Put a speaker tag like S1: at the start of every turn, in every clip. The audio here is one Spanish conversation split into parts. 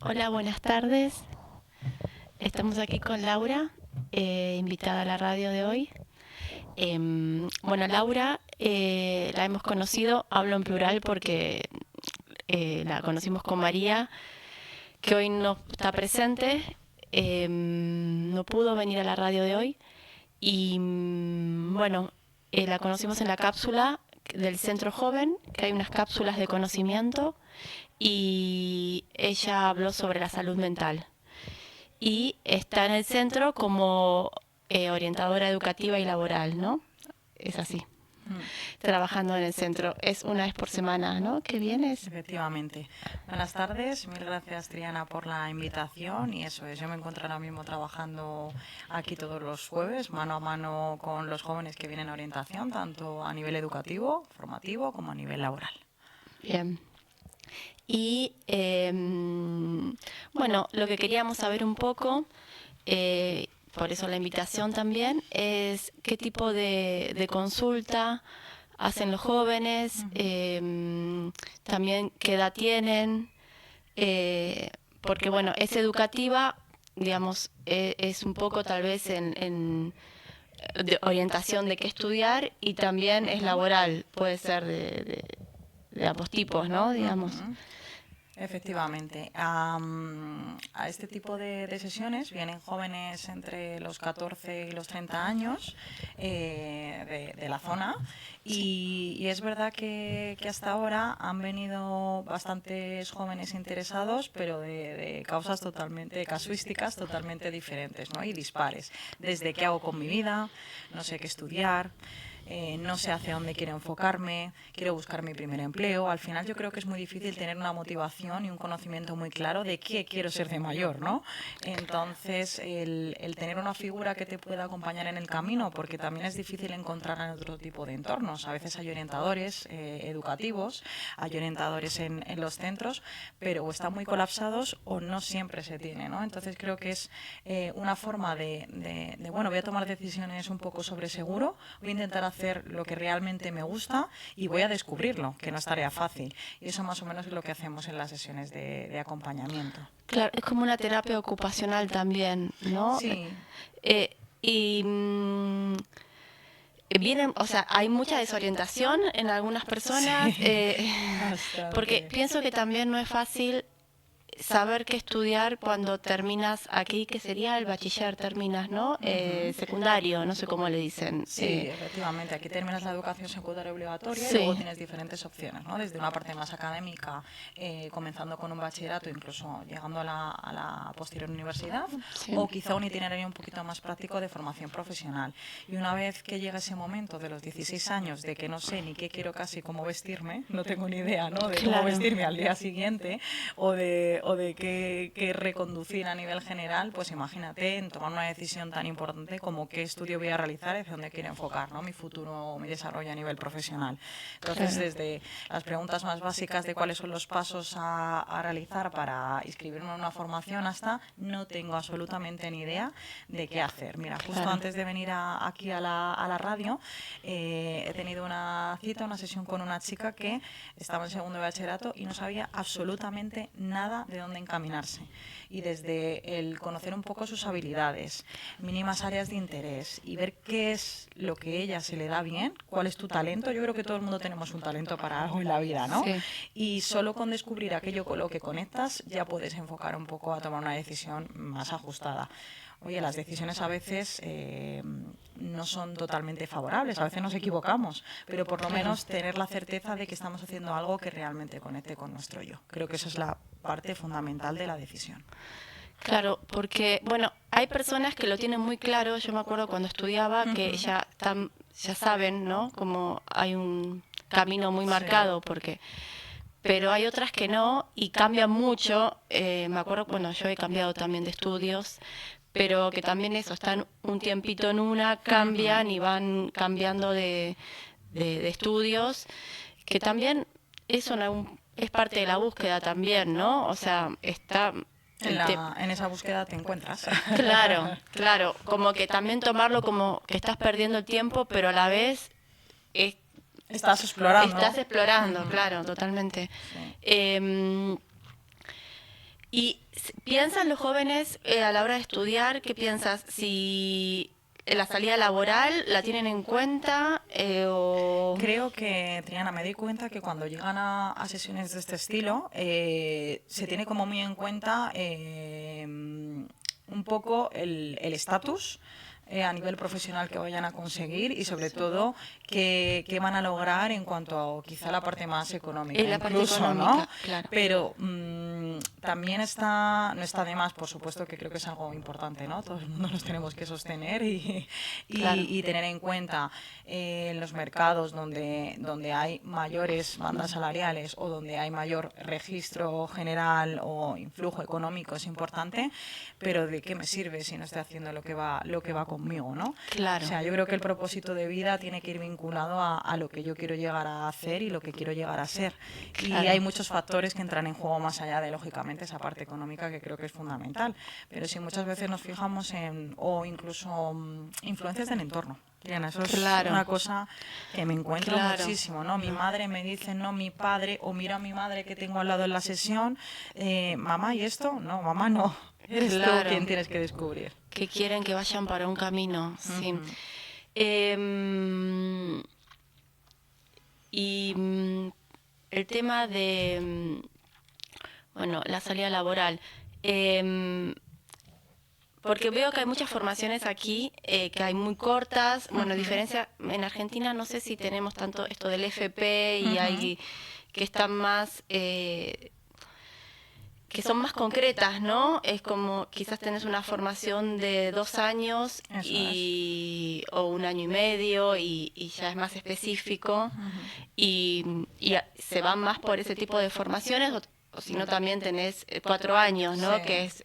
S1: Hola, buenas tardes. Estamos aquí con Laura, invitada a la radio de hoy. Bueno, Laura la hemos conocido, hablo en plural porque la conocimos con María, que hoy no está presente, no pudo venir a la radio de hoy. Y bueno, la conocimos en la cápsula del Centro Joven, que hay unas cápsulas de conocimiento, y ella habló sobre la salud mental. Y está en el centro como orientadora educativa y laboral, ¿no? Es así, trabajando en el centro. Es una vez por semana, ¿no? ¿Que vienes?
S2: Efectivamente. Buenas tardes, mil gracias Triana por la invitación y eso es, yo me encuentro ahora mismo trabajando aquí todos los jueves, mano a mano con los jóvenes que vienen a orientación, tanto a nivel educativo, formativo, como a nivel laboral.
S1: Bien. Y bueno, lo que queríamos saber un poco, por eso la invitación también, es qué tipo de consulta hacen los jóvenes, también qué edad tienen, porque bueno, es educativa, digamos, es un poco tal vez de orientación de qué estudiar y también es laboral, puede ser de ambos tipos, ¿no? Digamos.
S2: Efectivamente. A este tipo de sesiones vienen jóvenes entre los 14 y los 30 años de la zona y es verdad que hasta ahora han venido bastantes jóvenes interesados, pero de causas totalmente, casuísticas totalmente diferentes, ¿no? Y dispares. Desde qué hago con mi vida, no sé qué estudiar. No sé hacia dónde quiero enfocarme, quiero buscar mi primer empleo. Al final yo creo que es muy difícil tener una motivación y un conocimiento muy claro de qué quiero ser de mayor, ¿no? Entonces, el tener una figura que te pueda acompañar en el camino, porque también es difícil encontrar en otro tipo de entornos. A veces hay orientadores educativos, hay orientadores en los centros, pero o están muy colapsados o no siempre se tiene, ¿no? Entonces creo que es una forma bueno, voy a tomar decisiones un poco sobre seguro, voy a intentar hacer lo que realmente me gusta y voy a descubrirlo, que no es tarea fácil. Y eso más o menos es lo que hacemos en las sesiones de acompañamiento.
S1: Claro, es como una terapia ocupacional también, ¿no?
S2: Sí.
S1: Y vienen, o sea, hay mucha desorientación en algunas personas,
S2: Sí,
S1: porque
S2: bastante.
S1: pienso que también no es fácil saber qué estudiar cuando terminas aquí, que sería el bachiller, terminas, ¿no? Secundario, no sé cómo le dicen.
S2: Sí, efectivamente. Aquí terminas la educación secundaria obligatoria y luego
S1: Sí,
S2: tienes diferentes opciones, ¿no? Desde una parte más académica, comenzando con un bachillerato, incluso llegando a la posterior universidad,
S1: sí.
S2: o quizá un itinerario un poquito más práctico de formación profesional. Y una vez que llega ese momento de los 16 años, de que no sé ni qué quiero casi cómo vestirme, no tengo ni idea, ¿no? De cómo
S1: Claro.
S2: vestirme al día siguiente o de qué reconducir a nivel general, pues imagínate en tomar una decisión tan importante como qué estudio voy a realizar y hacia dónde quiero enfocar, ¿no? Mi futuro, mi desarrollo a nivel profesional. Entonces,
S1: Claro.
S2: desde las preguntas más básicas de cuáles son los pasos a realizar para inscribirme en una formación hasta no tengo absolutamente ni idea de qué hacer. Mira, justo
S1: Claro.
S2: antes de venir aquí a la radio, he tenido una cita, una sesión con una chica que estaba en segundo de bachillerato y no sabía absolutamente nada de dónde encaminarse. Y desde el conocer un poco sus habilidades, mínimas áreas de interés y ver qué es lo que a ella se le da bien, cuál es tu talento. Yo creo que todo el mundo tenemos un talento para algo en la vida, ¿no?
S1: Sí.
S2: Y solo con descubrir aquello con lo que conectas ya puedes enfocar un poco a tomar una decisión más ajustada. Oye, las decisiones a veces no son totalmente favorables, a veces nos equivocamos, pero por lo menos tener la certeza de que estamos haciendo algo que realmente conecte con nuestro yo. Creo que esa es la parte fundamental de la decisión.
S1: Claro, porque, bueno, hay personas que lo tienen muy claro. Yo me acuerdo cuando estudiaba que ya saben, ¿no? Como hay un camino muy
S2: Sí.
S1: marcado, pero hay otras que no y cambian mucho. Me acuerdo, bueno, yo he cambiado también de estudios, pero que también eso, están un tiempito en una, cambian y van cambiando de estudios, que también eso es parte de la búsqueda también, ¿no? O sea, está
S2: En,
S1: el tema.
S2: en esa búsqueda te encuentras.
S1: Claro, claro, como que también tomarlo como que estás perdiendo el tiempo, pero a la vez es-
S2: Estás explorando.
S1: estás explorando, claro, totalmente.
S2: Sí.
S1: Eh, ¿Y piensan los jóvenes a la hora de estudiar, qué piensas? Si la salida laboral la tienen en cuenta o...
S2: Creo que, Triana, me di cuenta que cuando llegan a sesiones de este estilo, se tiene como muy en cuenta un poco el estatus a nivel profesional que vayan a conseguir y sobre todo qué van a lograr en cuanto a quizá la parte más económica,
S1: la parte
S2: incluso,
S1: económica,
S2: ¿no?
S1: claro.
S2: Pero también no está de más, por supuesto, que creo que es algo importante, ¿no? Todo el mundo nos tenemos que sostener
S1: Claro.
S2: y tener en cuenta en los mercados donde hay mayores bandas salariales o donde hay mayor registro general o influjo económico es importante, pero ¿de qué me sirve si no estoy haciendo lo que va conmigo, ¿no?
S1: Claro.
S2: O sea, yo creo que el propósito de vida tiene que ir vinculado a lo que yo quiero llegar a hacer y lo que quiero llegar a ser.
S1: Claro.
S2: Y hay muchos factores que entran en juego más allá de, lógicamente, esa parte económica que creo que es fundamental. Pero si muchas veces nos fijamos o incluso influencias del entorno. Diana, eso es una cosa que me encuentro muchísimo, ¿no? Mi madre me dice, no, mi padre, o mira a mi madre que tengo al lado en la sesión, mamá, ¿y esto? No, mamá, no. Eres tú quien tienes que descubrir.
S1: Que quieren que vayan para un camino, sí. Y el tema de, bueno, la salida laboral. Porque veo que hay muchas formaciones aquí, que hay muy cortas. Bueno, diferencia, en Argentina no sé si tenemos tanto esto del FP y hay que están más... que son más concretas, ¿no? Es como quizás tenés una formación de 2 años o 1 año y medio y ya es más específico y se van más por ese tipo de formaciones o si no también tenés 4 años, ¿no?
S2: Sí,
S1: que es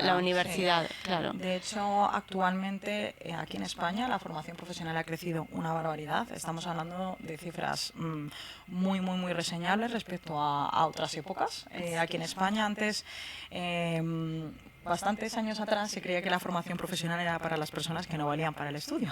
S1: la universidad,
S2: sí.
S1: Claro.
S2: De hecho, actualmente aquí en España la formación profesional ha crecido una barbaridad. Estamos hablando de cifras muy, muy, muy reseñables respecto a otras épocas. Aquí en España antes... bastantes años atrás se creía que la formación profesional era para las personas que no valían para el estudio.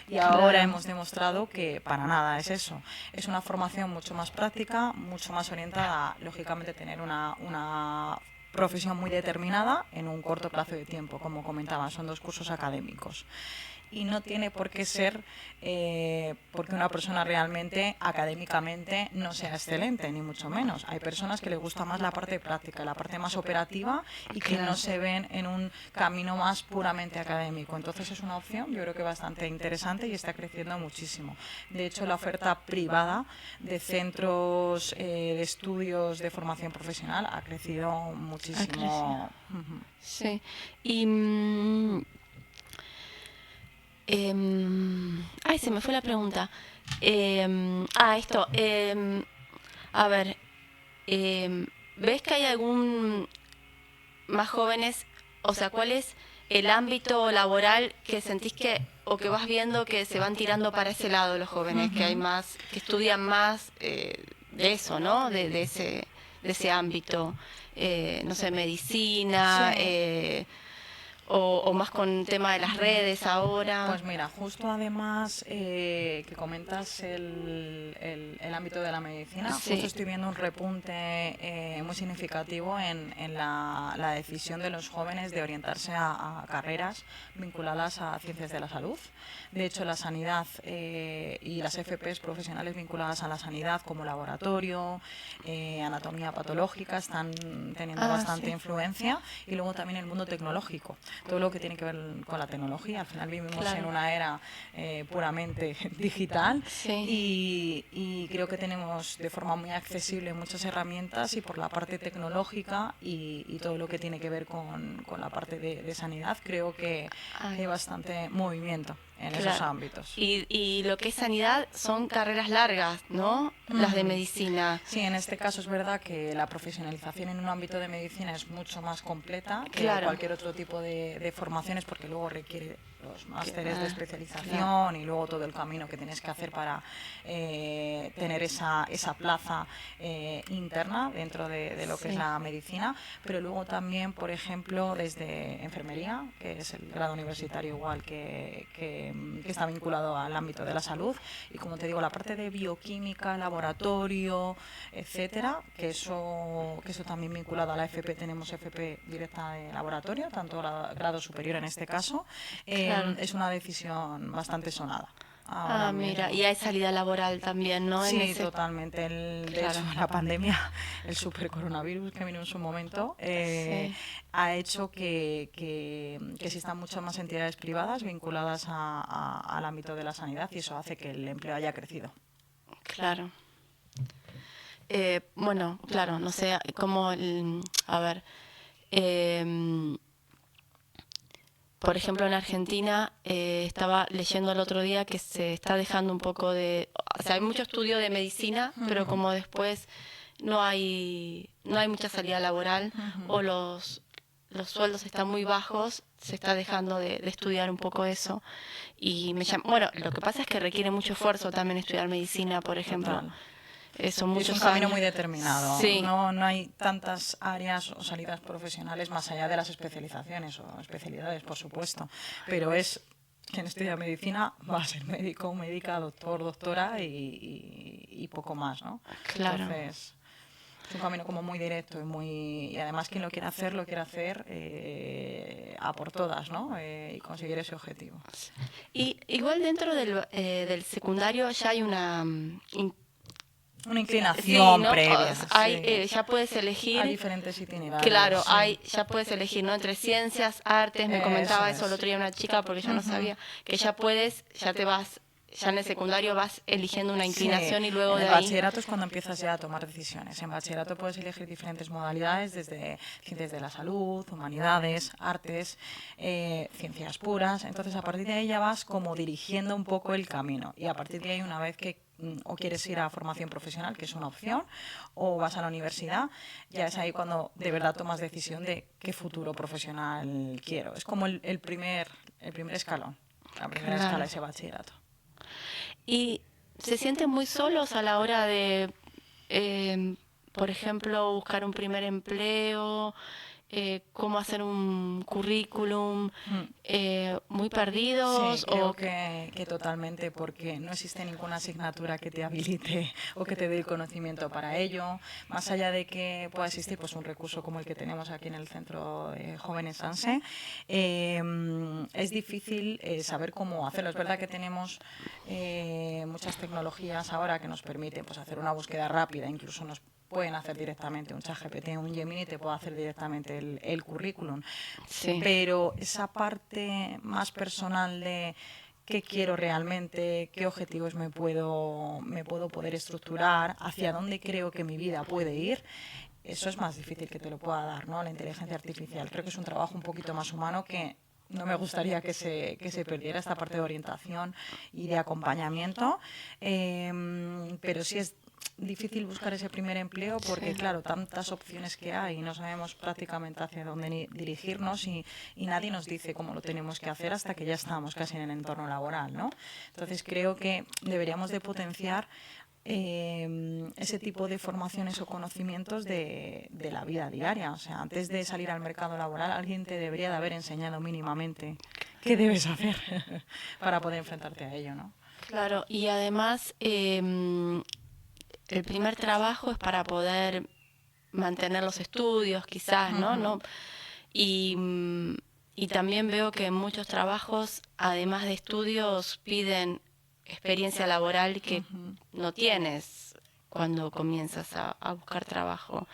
S2: Y ahora hemos demostrado que para nada es eso. Es una formación mucho más práctica, mucho más orientada a, lógicamente, tener una profesión muy determinada en un corto plazo de tiempo. Como comentaba, son 2 cursos académicos. Y no tiene por qué ser porque una persona realmente académicamente no sea excelente, ni mucho menos. Hay personas que les gusta más la parte práctica, la parte más operativa y que no se ven en un camino más puramente académico. Entonces es una opción, yo creo que bastante interesante y está creciendo muchísimo. De hecho, la oferta privada de centros de estudios de formación profesional ha crecido muchísimo.
S1: Sí. Y... ay, se me fue la pregunta. Esto. A ver, ¿ves que hay algún más jóvenes? O sea, ¿cuál es el ámbito laboral que sentís que o que vas viendo que se van tirando para ese lado los jóvenes, que hay más, que estudian más de eso, ¿no? De ese ámbito, no sé, medicina.
S2: Sí.
S1: O más con el tema de las redes ahora.
S2: Pues mira, justo además que comentas el ámbito de la medicina, justo estoy viendo un repunte muy significativo en la decisión de los jóvenes de orientarse a carreras vinculadas a ciencias de la salud. De hecho, la sanidad y las FPs profesionales vinculadas a la sanidad como laboratorio, anatomía patológica, están teniendo bastante influencia. Y luego también el mundo tecnológico. Todo lo que tiene que ver con la tecnología. Al final vivimos en una era puramente digital y creo que tenemos de forma muy accesible muchas herramientas y por la parte tecnológica y todo lo que tiene que ver con la parte de sanidad creo que hay bastante movimiento en esos ámbitos.
S1: Y lo que es sanidad son carreras largas, ¿no? Las de medicina.
S2: Sí, en este caso es verdad que la profesionalización en un ámbito de medicina es mucho más completa que cualquier otro tipo de formaciones porque luego requiere los másteres de especialización y luego todo el camino que tienes que hacer para tener esa plaza interna dentro de lo que es la medicina, pero luego también, por ejemplo, desde enfermería, que es el grado universitario igual que que está vinculado al ámbito de la salud. Y como te digo, la parte de bioquímica, laboratorio, etcétera, que eso también vinculado a la FP, tenemos FP directa de laboratorio, tanto grado superior en este caso,
S1: Claro.
S2: es una decisión bastante sonada.
S1: Ah,
S2: Ahora
S1: mira,
S2: mismo.
S1: y hay salida laboral también, ¿no? En
S2: Sí,
S1: ese...
S2: totalmente. De
S1: Claro.
S2: hecho, la pandemia, el super coronavirus que vino en su momento,
S1: Sí.
S2: ha hecho que existan muchas más entidades privadas vinculadas al ámbito de la sanidad, y eso hace que el empleo haya crecido.
S1: Claro. Bueno, claro, no sé, como, a ver, em, por ejemplo, en Argentina estaba leyendo el otro día que se está dejando un poco de... O sea, hay mucho estudio de medicina, pero como después no hay mucha salida laboral o los sueldos están muy bajos, se está dejando de estudiar un poco eso. Y bueno, lo que pasa es que requiere mucho esfuerzo también estudiar medicina, por ejemplo.
S2: Total.
S1: Son
S2: Y es un
S1: muchos
S2: camino
S1: años.
S2: muy determinado.
S1: Sí,
S2: No hay tantas áreas o salidas profesionales más allá de las especializaciones o especialidades, por supuesto. Pero es quien estudia medicina va a ser médico, médica, doctor, doctora y poco más, ¿no?
S1: claro.
S2: Entonces, es un camino como muy directo y además quien lo quiere hacer a por todas, ¿no? Y conseguir ese objetivo.
S1: Y igual dentro del secundario ya hay
S2: Una
S1: sí,
S2: inclinación
S1: ¿no?
S2: previa.
S1: Hay,
S2: Sí.
S1: ya puedes elegir.
S2: Hay diferentes itinerarios.
S1: Claro,
S2: Sí.
S1: ya puedes elegir, ¿no? Entre ciencias, artes, me comentaba eso el otro día una chica porque yo no sabía, que ya te vas, ya en el secundario vas eligiendo una inclinación
S2: Sí,
S1: y luego
S2: en
S1: de
S2: el
S1: ahí...
S2: bachillerato es cuando empiezas ya a tomar decisiones. En bachillerato puedes elegir diferentes modalidades, desde ciencias de la salud, humanidades, artes, ciencias puras. Entonces, a partir de ahí ya vas como dirigiendo un poco el camino. Y a partir de ahí, una vez que o quieres ir a formación profesional, que es una opción, o vas a la universidad, ya es ahí cuando de verdad tomas decisión de qué futuro profesional quiero. Es como el primer escalón, la primera escala de ese bachillerato.
S1: Y se sienten muy solos a la hora de, por ejemplo, buscar un primer empleo, cómo hacer un currículum, muy perdidos.
S2: Sí, creo que totalmente, porque no existe ninguna asignatura que te habilite o que te dé el conocimiento para ello. Más allá de que pueda existir pues un recurso como el que tenemos aquí en el Centro de Jóvenes ANSE, es difícil saber cómo hacerlo. Es verdad que tenemos muchas tecnologías ahora que nos permiten pues hacer una búsqueda rápida, incluso nos pueden hacer directamente un ChatGPT, un Gemini, te puede hacer directamente el currículum.
S1: Sí.
S2: Pero esa parte más personal de qué quiero realmente, qué objetivos me puedo poder estructurar, hacia dónde creo que mi vida puede ir, eso es más difícil que te lo pueda dar, ¿no? La inteligencia artificial. Creo que es un trabajo un poquito más humano que no me gustaría que se perdiera, esta parte de orientación y de acompañamiento, pero sí es difícil buscar ese primer empleo porque, claro, tantas opciones que hay y no sabemos prácticamente hacia dónde dirigirnos y nadie nos dice cómo lo tenemos que hacer hasta que ya estamos casi en el entorno laboral, ¿no? Entonces creo que deberíamos de potenciar ese tipo de formaciones o conocimientos de la vida diaria. O sea, antes de salir al mercado laboral, alguien te debería de haber enseñado mínimamente qué debes hacer para poder enfrentarte a ello, ¿no?
S1: Claro, y además el primer trabajo es para poder mantener los estudios, quizás, ¿no? ¿No? Y, y también veo que en muchos trabajos, además de estudios, piden experiencia laboral que no tienes cuando comienzas a buscar trabajo.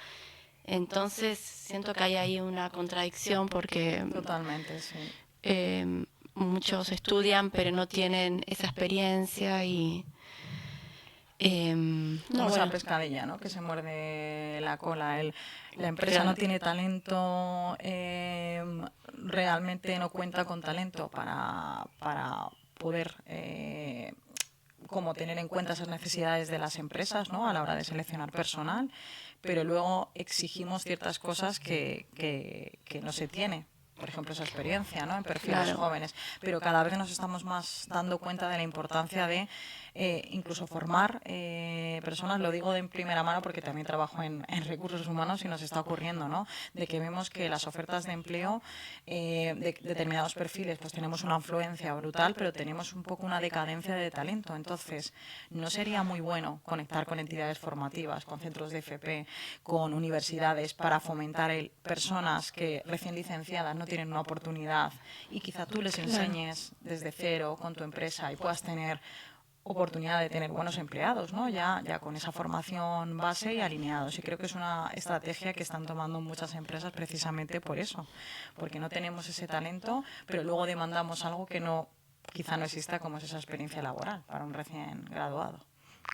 S1: Entonces, siento que hay ahí una contradicción porque
S2: Totalmente, sí.
S1: Muchos estudian pero no tienen esa experiencia y...
S2: como esa pescadilla, ¿no? Que se muerde la cola. La empresa no tiene talento, realmente no cuenta con talento para poder como tener en cuenta esas necesidades de las empresas, ¿no? A la hora de seleccionar personal, pero luego exigimos ciertas cosas que no se tiene. por ejemplo, esa experiencia, ¿no? En perfiles jóvenes. Pero cada vez nos estamos más dando cuenta de la importancia de incluso formar personas, lo digo de primera mano porque también trabajo en recursos humanos y nos está ocurriendo, ¿no? De que vemos que las ofertas de empleo de determinados perfiles pues tenemos una afluencia brutal, pero tenemos un poco una decadencia de talento. Entonces, ¿no sería muy bueno conectar con entidades formativas, con centros de FP, con universidades para fomentar personas que recién licenciadas no tienen una oportunidad y quizá tú les enseñes desde cero con tu empresa y puedas tener oportunidad de tener buenos empleados, ¿no? Ya con esa formación base y alineados. Y creo que es una estrategia que están tomando muchas empresas precisamente por eso, porque no tenemos ese talento, pero luego demandamos algo que quizá no exista, como es esa experiencia laboral para un recién graduado.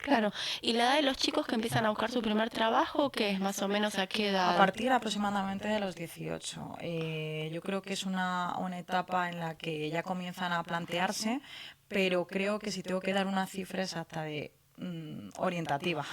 S1: Claro. ¿Y la edad de los chicos que empiezan a buscar su primer trabajo, que es más o menos a qué edad?
S2: A partir aproximadamente de los 18. Yo creo que es una etapa en la que ya comienzan a plantearse, pero creo que si tengo que dar una cifra exacta de orientativa,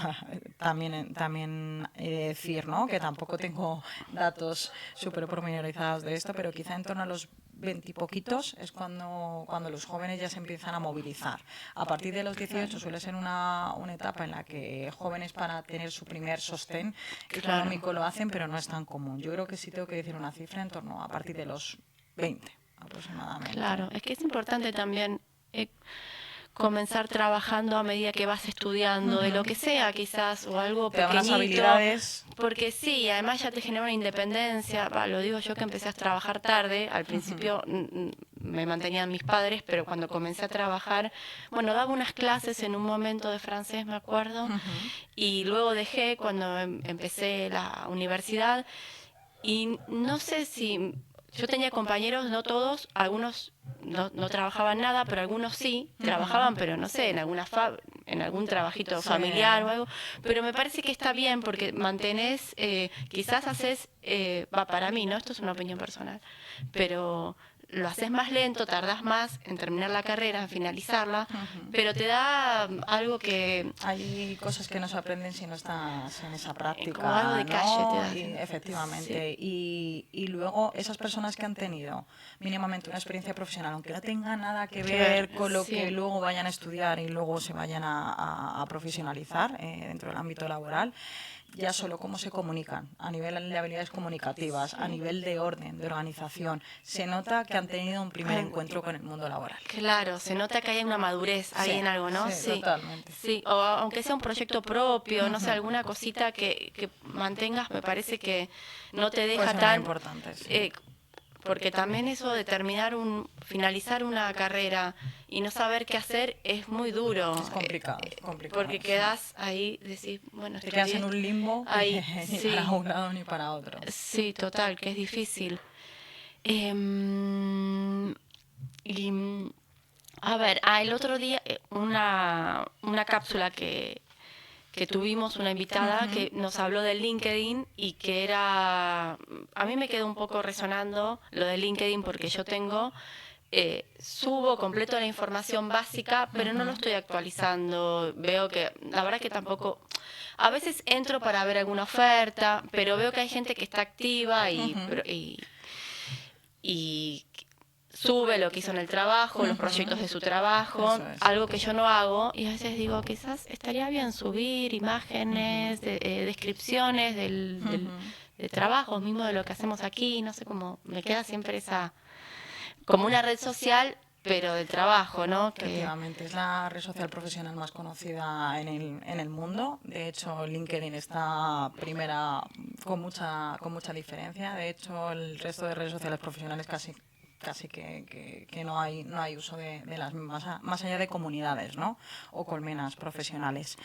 S2: también decir, ¿no? Que tampoco tengo datos súper pormenorizados de esto, pero quizá en torno a los 20 y poquitos es cuando los jóvenes ya se empiezan a movilizar. A partir de los 18 suele ser una etapa en la que jóvenes para tener su primer sostén económico lo hacen, pero no es tan común. Yo creo que sí tengo que decir una cifra en torno a partir de los 20 aproximadamente.
S1: Claro, es que es importante también comenzar trabajando a medida que vas estudiando, de lo que sea quizás, o algo
S2: te da unas
S1: pequeñito,
S2: habilidades.
S1: porque sí, además ya te genera una independencia. Lo digo yo que empecé a trabajar tarde, al principio me mantenían mis padres, pero cuando comencé a trabajar, bueno, daba unas clases en un momento de francés, me acuerdo, y luego dejé cuando empecé la universidad, y no sé si... Yo tenía compañeros, no todos, algunos no trabajaban nada, pero algunos sí, trabajaban, pero no sé, en algún trabajito familiar o algo. Pero me parece que está bien porque mantenés, quizás haces, para mí, ¿no? Esto es una opinión personal, pero lo haces más lento, tardás más en terminar la carrera, en finalizarla, pero te da algo que...
S2: Hay cosas que no se aprenden si no estás en esa práctica,
S1: como algo de calle te da.
S2: Efectivamente. Sí. Y luego esas personas que han tenido mínimamente una experiencia profesional, aunque no tenga nada que ver con lo que luego vayan a estudiar y luego se vayan a profesionalizar dentro del ámbito laboral, ya solo cómo se comunican, a nivel de habilidades comunicativas, a nivel de orden, de organización, se nota que han tenido un primer encuentro con el mundo laboral.
S1: Claro, se nota que hay una madurez ahí en algo, ¿no?
S2: Sí, totalmente.
S1: Sí, o aunque sea un proyecto propio, no sé, alguna cosita que mantengas, me parece que no te deja
S2: pues
S1: tan...
S2: muy importante, sí.
S1: Porque también eso de finalizar una carrera y no saber qué hacer es muy duro.
S2: Es complicado, complicado.
S1: Porque quedas ahí, decís, bueno,
S2: te quedas en un limbo
S1: ahí,
S2: ni para un lado ni para otro.
S1: Sí, total, que es difícil. A ver, el otro día una cápsula que tuvimos una invitada que nos habló de LinkedIn y que a mí me quedó un poco resonando lo de LinkedIn porque yo subo completo la información básica, pero no lo estoy actualizando. Veo que, la verdad que tampoco, a veces entro para ver alguna oferta, pero veo que hay gente que está activa y sube lo que hizo en el trabajo, los proyectos de su trabajo, algo que yo no hago, y a veces digo, quizás estaría bien subir imágenes, descripciones de trabajos, mismo de lo que hacemos aquí, no sé cómo, me queda siempre como una red social, pero del trabajo, ¿no?
S2: Efectivamente, es la red social profesional más conocida en el mundo. De hecho, LinkedIn está primera con mucha diferencia. De hecho, el resto de redes sociales profesionales casi que no hay uso de las mismas, más allá de comunidades, ¿no? O colmenas profesionales.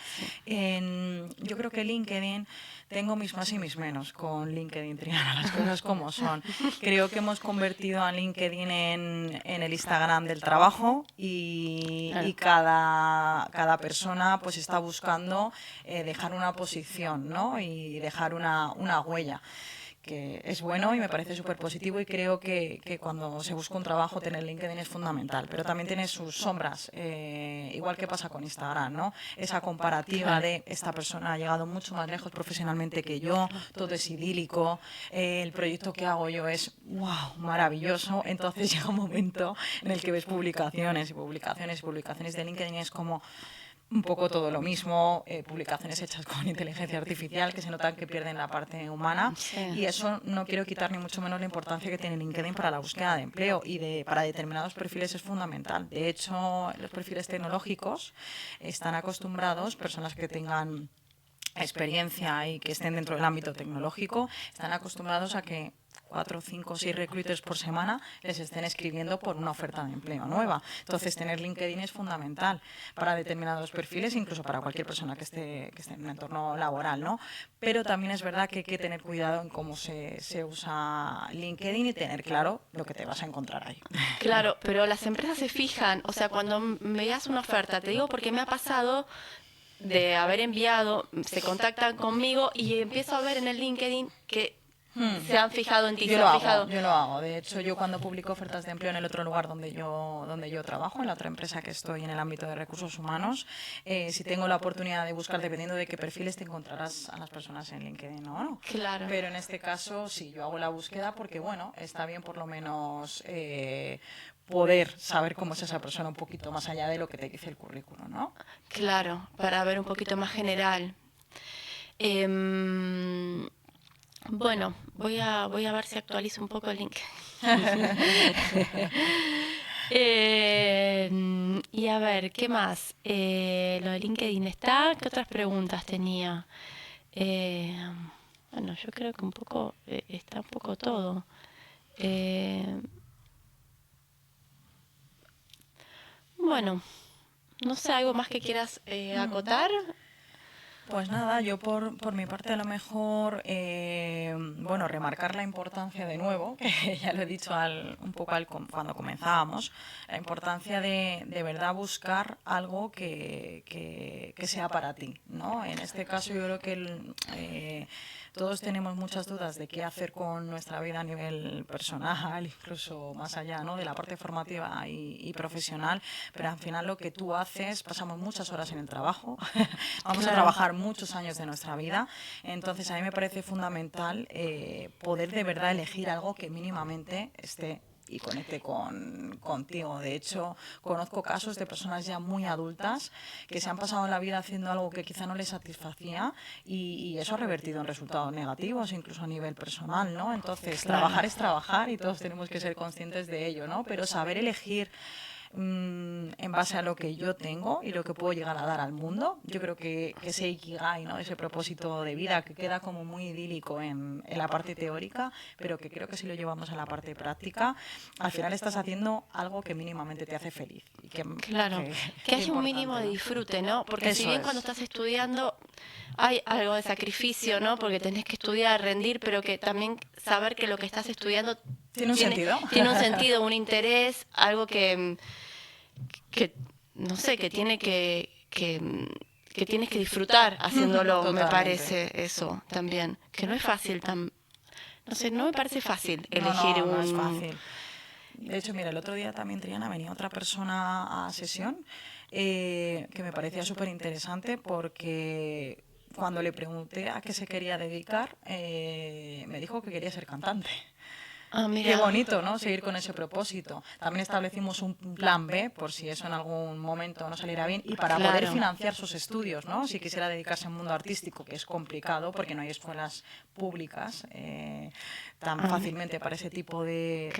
S2: Yo creo que LinkedIn, tengo mis más y mis menos con LinkedIn, Triana, las cosas como son. Creo que hemos convertido a LinkedIn en el Instagram del trabajo y cada persona pues está buscando dejar una posición, ¿no? Y dejar una huella. que es bueno y me parece súper positivo, y creo que cuando se busca un trabajo tener LinkedIn es fundamental, pero también tiene sus sombras, igual que pasa con Instagram, ¿no? Esa comparativa de esta persona ha llegado mucho más lejos profesionalmente que yo, todo es idílico, el proyecto que hago yo es wow, maravilloso. Entonces llega un momento en el que ves publicaciones y publicaciones y publicaciones de LinkedIn, y es como un poco todo lo mismo, publicaciones hechas con inteligencia artificial que se notan que pierden la parte humana, y eso no quiero quitar ni mucho menos la importancia que tiene LinkedIn para la búsqueda de empleo, y para determinados perfiles es fundamental. De hecho, los perfiles tecnológicos están acostumbrados, personas que tengan experiencia y que estén dentro del ámbito tecnológico, están acostumbrados a que 4, 5, 6 recruiters por semana les estén escribiendo por una oferta de empleo nueva. Entonces, tener LinkedIn es fundamental para determinados perfiles, incluso para cualquier persona que esté en un entorno laboral, ¿no? Pero también es verdad que hay que tener cuidado en cómo se usa LinkedIn y tener claro lo que te vas a encontrar ahí.
S1: Claro, pero las empresas se fijan, o sea, cuando me das una oferta, te digo porque me ha pasado de haber enviado, se contactan conmigo y empiezo a ver en el LinkedIn que se han fijado en ti.
S2: Yo lo hago. De hecho, yo cuando publico ofertas de empleo en el otro lugar donde yo trabajo, en la otra empresa que estoy en el ámbito de recursos humanos, si tengo la oportunidad de buscar, dependiendo de qué perfiles, te encontrarás a las personas en LinkedIn, ¿no?
S1: Claro.
S2: Pero en este caso, sí, yo hago la búsqueda porque, bueno, está bien por lo menos poder saber cómo es esa persona un poquito más allá de lo que te dice el currículum, ¿no?
S1: Claro, para ver un poquito más general. Bueno, voy a ver si actualizo un poco el link. Y a ver, ¿qué más? Lo de LinkedIn está. ¿Qué otras preguntas tenía? Bueno, yo creo que un poco está un poco todo. Bueno, no sé, ¿algo más que quieras acotar?
S2: Pues nada, yo por mi parte a lo mejor, bueno, remarcar la importancia de nuevo, que ya lo he dicho un poco cuando comenzábamos, la importancia de verdad buscar algo que sea para ti, ¿no? En este caso yo creo que todos tenemos muchas dudas de qué hacer con nuestra vida a nivel personal, incluso más allá, ¿no?, de la parte formativa y profesional, pero al final lo que tú haces, pasamos muchas horas en el trabajo, vamos a trabajar muchos años de nuestra vida, entonces a mí me parece fundamental poder de verdad elegir algo que mínimamente esté y conecte contigo. De hecho, conozco casos de personas ya muy adultas que se han pasado la vida haciendo algo que quizá no les satisfacía, y eso ha revertido en resultados negativos, incluso a nivel personal, ¿no? Entonces, trabajar es trabajar y todos tenemos que ser conscientes de ello, ¿no? Pero saber elegir en base a lo que yo tengo y lo que puedo llegar a dar al mundo, yo creo que ese ikigai, ¿no?, ese propósito de vida que queda como muy idílico en la parte teórica, pero que creo que si lo llevamos a la parte práctica, al final estás haciendo algo que mínimamente te hace feliz. Y que
S1: haya un mínimo de disfrute, ¿no? Porque si bien cuando estás estudiando hay algo de sacrificio, ¿no? Porque tenés que estudiar, rendir, pero que también saber que lo que estás estudiando
S2: tiene un
S1: sentido, un interés, algo que no sé, que tienes que disfrutar haciéndolo.
S2: Totalmente.
S1: Me parece eso también, que no es fácil, no sé, no me parece fácil elegir
S2: no es fácil. De hecho, mira, el otro día también, Triana, venía otra persona a sesión que me parecía súper interesante, porque cuando le pregunté a qué se quería dedicar, me dijo que quería ser cantante. Qué bonito, ¿no?, seguir con ese propósito. También establecimos un plan B por si eso en algún momento no saliera bien, y para poder financiar sus estudios, ¿no?, si quisiera dedicarse al mundo artístico, que es complicado porque no hay escuelas públicas tan fácilmente para ese tipo de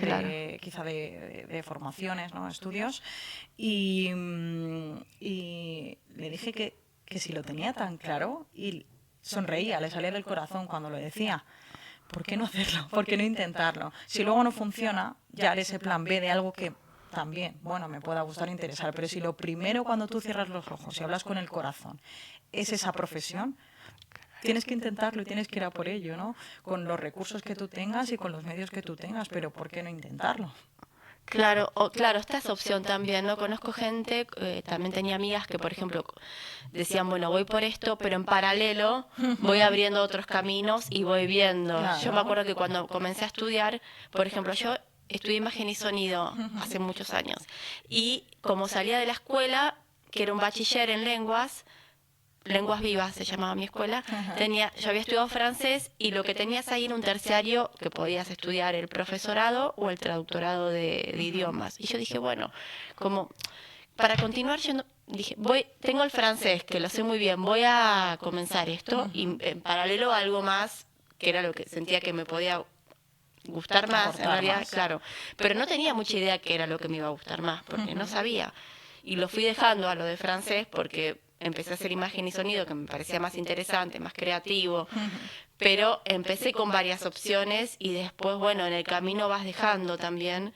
S2: formaciones, ¿no?, estudios. Y le dije que si lo tenía tan claro, y sonreía, le salía del corazón cuando lo decía. ¿Por qué no hacerlo? ¿Por qué no intentarlo? Si luego no funciona, ya haré ese plan B de algo que también, bueno, me pueda gustar e interesar. Pero si lo primero, cuando tú cierras los ojos y hablas con el corazón, es esa profesión, tienes que intentarlo y tienes que ir a por ello, ¿no? Con los recursos que tú tengas y con los medios que tú tengas, pero ¿por qué no intentarlo?
S1: Claro, claro, está esa opción también, ¿no? Conozco gente, también tenía amigas que, por ejemplo, decían, bueno, voy por esto, pero en paralelo voy abriendo otros caminos y voy viendo. Yo me
S2: Claro.
S1: acuerdo que cuando comencé a estudiar, por ejemplo, yo estudié imagen y sonido hace muchos años, y como salía de la escuela, que era un bachiller en lenguas vivas se llamaba mi escuela, yo había estudiado francés y lo que tenías ahí era un terciario que podías estudiar el profesorado o el traductorado de idiomas. Y yo dije, bueno, como para continuar dije, tengo el francés, que lo sé muy bien, voy a comenzar esto y en paralelo algo más, que era lo que sentía que me podía gustar más, en realidad,
S2: Más.
S1: claro. Pero no tenía mucha idea qué era lo que me iba a gustar más, porque no sabía. Y lo fui dejando a lo de francés porque empecé a hacer imagen y sonido, que me parecía más interesante, más creativo. Pero empecé con varias opciones y después, bueno, en el camino vas dejando también.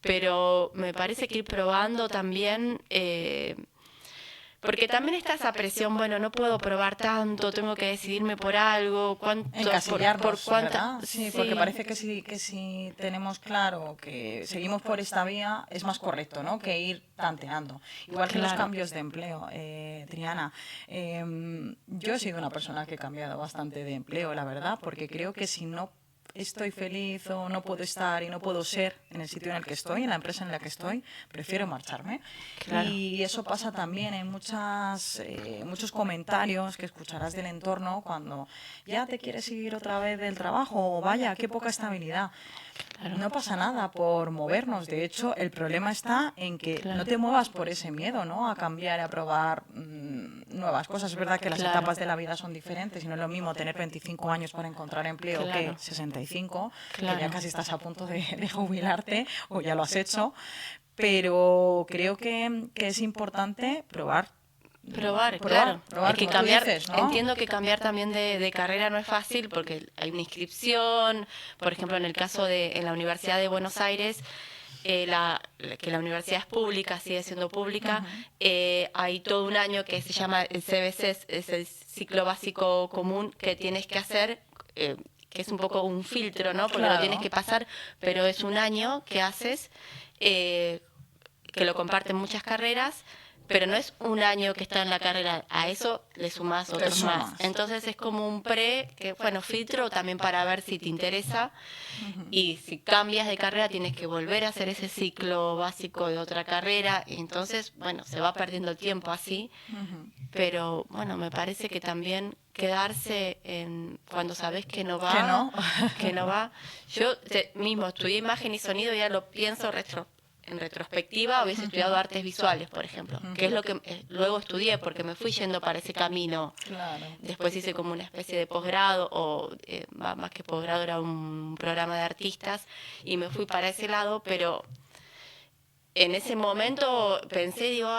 S1: Pero me parece que ir probando también... porque también está esa presión, bueno, no puedo probar tanto, tengo que decidirme por algo,
S2: Encasillarnos,
S1: por cuánta...
S2: ¿verdad? Sí, porque parece que si tenemos claro que seguimos por esta vía es más correcto, ¿no? Que ir tanteando. Igual que los cambios de empleo, Triana. Yo he sido una persona que he cambiado bastante de empleo, la verdad, porque creo que si no estoy feliz o no puedo estar y no puedo ser en el sitio en el que estoy, en la empresa en la que estoy, prefiero marcharme.
S1: Claro.
S2: Y eso pasa también en muchos comentarios que escucharás del entorno cuando ya te quieres ir otra vez del trabajo o vaya, qué poca estabilidad. Claro. No pasa nada por movernos. De hecho, el problema está en que no te muevas por ese miedo, ¿no? A cambiar, a probar nuevas cosas. Es verdad que las etapas de la vida son diferentes y no es lo mismo tener 25 años para encontrar empleo que 65, que ya casi estás a punto de jubilarte o ya lo has hecho. Pero creo que es importante probar.
S1: Probar, claro.
S2: Probar,
S1: es que
S2: como
S1: cambiar,
S2: tú dices, ¿no?
S1: Entiendo que cambiar también de carrera no es fácil porque hay una inscripción. Por ejemplo, en el caso en la Universidad de Buenos Aires, que la universidad es pública, sigue siendo pública, hay todo un año que se llama el CBC, es el ciclo básico común que tienes que hacer, que es un poco un filtro, ¿no? Porque lo tienes que pasar, pero es un año que haces, que lo comparten muchas carreras, pero no es un año que está en la carrera, a eso le sumás otros más. Entonces es como un filtro también para ver si te interesa, y si cambias de carrera tienes que volver a hacer ese ciclo básico de otra carrera, y entonces, bueno, se va perdiendo el tiempo así, pero bueno, me parece que también quedarse cuando sabes que no va, que no va. Yo mismo estudié imagen y sonido, ya lo pienso en retrospectiva, hubiese estudiado artes visuales, por ejemplo, que es lo que luego estudié porque me fui yendo para ese camino.
S2: Claro.
S1: Después hice como una especie de posgrado, o más que posgrado, era un programa de artistas, y me fui para ese lado, pero en ese momento pensé, digo,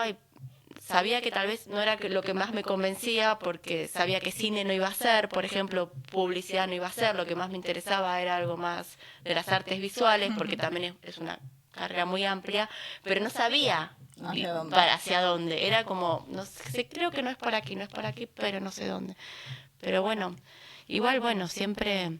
S1: sabía que tal vez no era lo que más me convencía, porque sabía que cine no iba a ser, por ejemplo, publicidad no iba a ser, lo que más me interesaba era algo más de las artes visuales, porque también es una carrera muy amplia, pero no sabía hacia dónde. Era como, no sé, creo que no es por aquí, pero no sé dónde. Pero bueno, igual, bueno, siempre...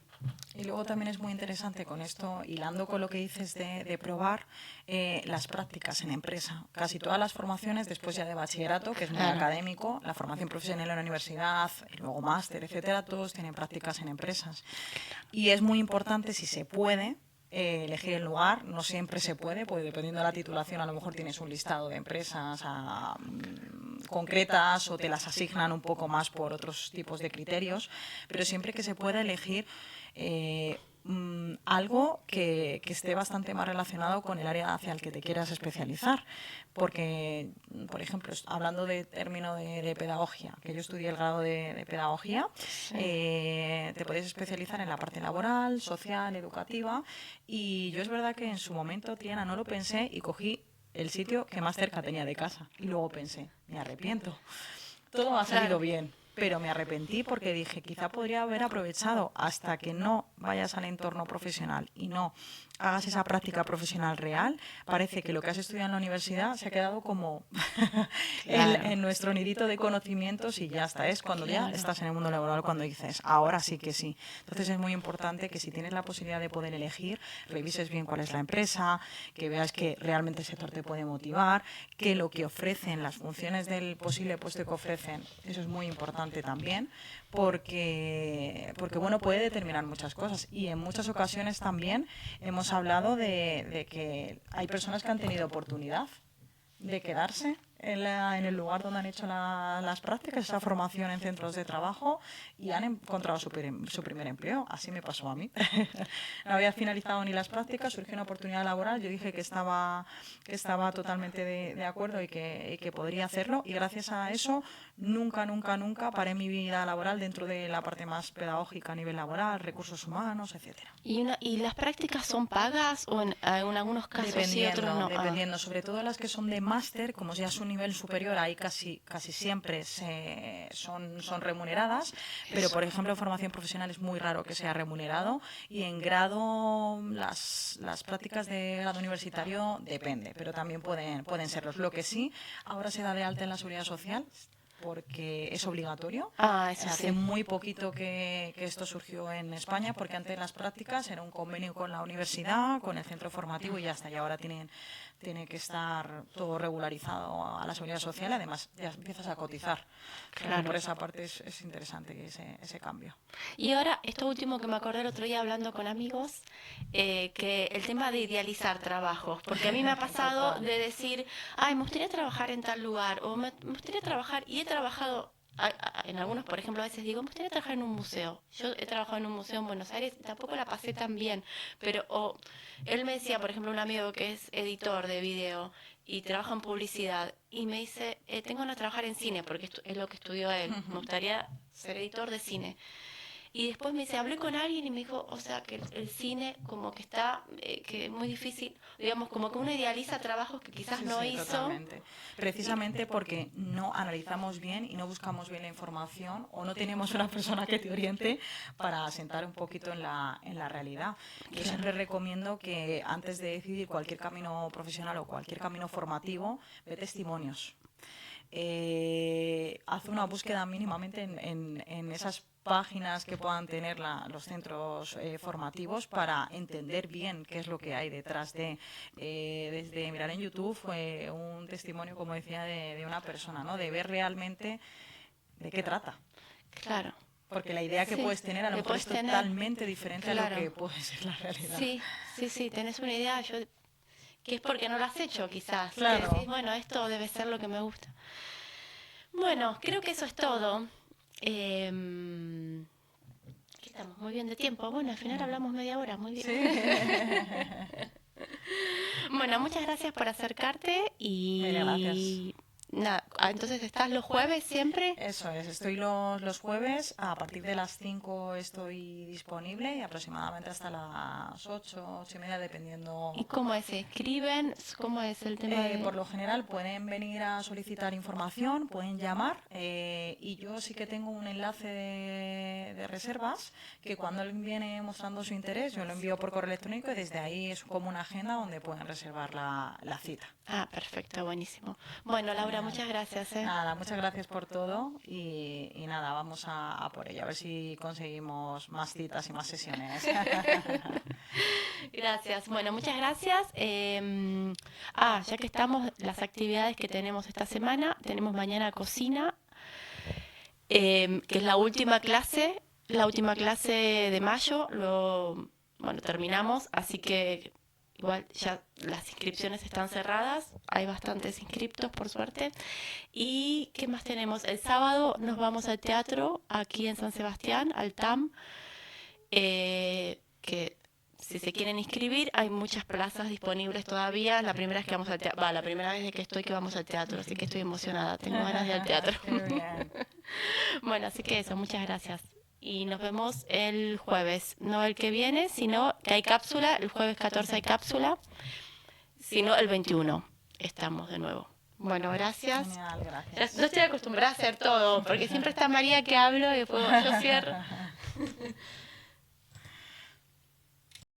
S2: Y luego también es muy interesante con esto, hilando con lo que dices de probar, las prácticas en empresa. Casi todas las formaciones, después ya de bachillerato, que es muy académico, la formación profesional en la universidad, y luego máster, etcétera, todos tienen prácticas en empresas. Y es muy importante, si se puede, elegir el lugar. No siempre se puede, porque dependiendo de la titulación a lo mejor tienes un listado de empresas concretas o te las asignan un poco más por otros tipos de criterios, pero siempre que se pueda elegir algo que esté bastante más relacionado con el área hacia el que te quieras especializar. Porque, por ejemplo, hablando de término de pedagogía, que yo estudié el grado de pedagogía, te puedes especializar en la parte laboral, social, educativa, y yo es verdad que en su momento, Triana, no lo pensé y cogí el sitio que más cerca tenía de casa. Y luego pensé, me arrepiento. Todo ha salido bien. pero me arrepentí porque dije, quizá podría haber aprovechado hasta que no vayas al entorno profesional y no hagas esa práctica profesional real. Parece que lo que has estudiado en la universidad se ha quedado como en nuestro nidito de conocimientos y ya está. Es cuando ya estás en el mundo laboral cuando dices, ahora sí que sí. Entonces es muy importante que si tienes la posibilidad de poder elegir, revises bien cuál es la empresa, que veas que realmente el sector te puede motivar, que lo que ofrecen, las funciones del posible puesto que ofrecen, eso es muy importante también, porque bueno, puede determinar muchas cosas. Y en muchas ocasiones también hemos hablado de que hay personas que han tenido oportunidad de quedarse en el lugar donde han hecho las prácticas, esa formación en centros de trabajo, y han encontrado su primer empleo. Así me pasó a mí. No había finalizado ni las prácticas, surgió una oportunidad laboral, yo dije que estaba totalmente de acuerdo y que podría hacerlo, y gracias a eso nunca paré mi vida laboral dentro de la parte más pedagógica a nivel laboral, recursos humanos, etcétera.
S1: ¿Y las prácticas son pagas o en algunos casos sí, otros no?
S2: Dependiendo, sobre todo las que son de máster, como ya es un nivel superior, ahí casi siempre son remuneradas, pero por ejemplo en formación profesional es muy raro que sea remunerado, y en grado las prácticas de grado universitario depende, pero también pueden serlos. Lo que sí, ahora se da de alta en la Seguridad Social porque es obligatorio. Hace muy poquito que esto surgió en España, porque antes las prácticas era un convenio con la universidad, con el centro formativo y ya está. Y ahora tiene que estar todo regularizado a la Seguridad Social, además ya empiezas a cotizar. Claro. Por esa parte es interesante ese cambio.
S1: Y ahora, esto último que me acordé el otro día hablando con amigos, que el tema de idealizar trabajos, porque a mí me ha pasado de decir, ay, me gustaría trabajar en tal lugar, o me gustaría trabajar, y he trabajado en algunos, por ejemplo, a veces digo, me gustaría trabajar en un museo. Yo he trabajado en un museo en Buenos Aires, tampoco la pasé tan bien, pero él me decía, por ejemplo, un amigo que es editor de video y trabaja en publicidad, y me dice, tengo ganas de trabajar en cine, porque es lo que estudió él, me gustaría ser editor de cine. Y después me dice, hablé con alguien y me dijo, o sea, que el cine como que está, que es muy difícil, digamos, como que uno idealiza trabajos que quizás no hizo.
S2: Totalmente. Precisamente porque no analizamos bien y no buscamos bien la información, o no tenemos una persona que te oriente para asentar un poquito en la realidad. Yo siempre recomiendo que antes de decidir cualquier camino profesional o cualquier camino formativo, ve testimonios. Haz una búsqueda mínimamente en esas páginas que puedan tener los centros formativos, para entender bien qué es lo que hay detrás desde mirar en YouTube un testimonio, como decía, de una persona, ¿no? De ver realmente de qué trata.
S1: Claro.
S2: Porque la idea que puedes tener a lo mejor es totalmente diferente a lo que puede ser la realidad.
S1: Sí, tenés una idea, que es porque no lo has hecho quizás.
S2: Claro.
S1: Que decís, bueno, esto debe ser lo que me gusta. Bueno, creo que eso es todo. Estamos muy bien de tiempo. Bueno, al final hablamos media hora, muy bien.
S2: Sí.
S1: Bueno, muchas gracias por acercarte y
S2: gracias.
S1: Nada, entonces ¿estás los jueves siempre?
S2: Eso es, estoy los jueves, a partir de las 5 estoy disponible, y aproximadamente hasta las 8, 8 y media, dependiendo.
S1: ¿Y cómo es? ¿Escriben? ¿Cómo es el tema?
S2: Por lo general pueden venir a solicitar información, pueden llamar, y yo sí que tengo un enlace de reservas, que cuando alguien viene mostrando su interés, yo lo envío por correo electrónico, y desde ahí es como una agenda donde pueden reservar la cita.
S1: Perfecto, buenísimo. Bueno, Laura, muchas gracias.
S2: Nada, muchas gracias por todo, y nada, vamos a por ello, a ver si conseguimos más citas y más sesiones.
S1: Gracias. Bueno, muchas gracias. Ya que estamos, las actividades que tenemos esta semana, tenemos mañana cocina, que es la última clase de mayo. Terminamos, así que igual ya las inscripciones están cerradas, hay bastantes inscriptos por suerte. ¿Y qué más tenemos? El sábado nos vamos al teatro aquí en San Sebastián, al TAM, que si se quieren inscribir hay muchas plazas disponibles todavía. La primera vez que vamos al teatro, la primera vez que vamos al teatro, así que estoy emocionada, tengo ganas de ir al teatro. Bueno, así que eso, muchas gracias. Y nos vemos el jueves, no el que viene, sino que hay cápsula, el jueves 14 hay cápsula, sino el 21 estamos de nuevo. Bueno, gracias.
S2: Genial, gracias.
S1: No estoy acostumbrada a hacer todo, porque siempre está María que hablo y después yo cierro.